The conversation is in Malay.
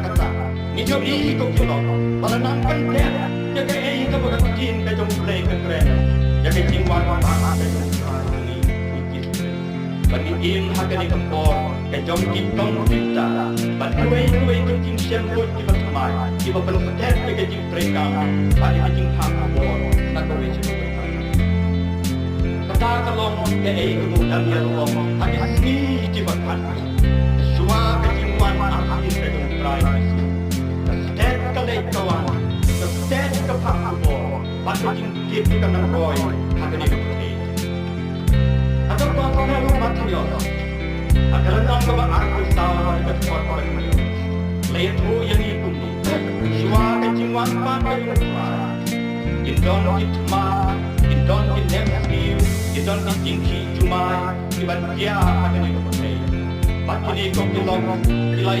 kata nijo iko kilo palanangkan dia jaga ika bagajin ka jong play ka kren jaga jingwan ba ka jong ini ikit paniin hakani kampor ka jong kitong kita batway ka jing siam ko ki batmai ki bapalutet ka jing treka pali ka jing hang bor nakaway siya kata kalong ka ika mudan ya lo hakis ni ki bathan Semua kejimuan akhir dengan terakhir Kestet ke lekawan Kestet ke pakubor Pada jingkip ke nangkoi Hakan ini putih Atau kau lalu mati yono Ada renang ke aku sawah Dekat kuat-kuat melihat Letu yang ikuti Semua kejimuan pada yang terakhir Indon kitma Indon kinemskiu Indon kijingki cumai Iban kia hakan ini putih Bakini kau kilong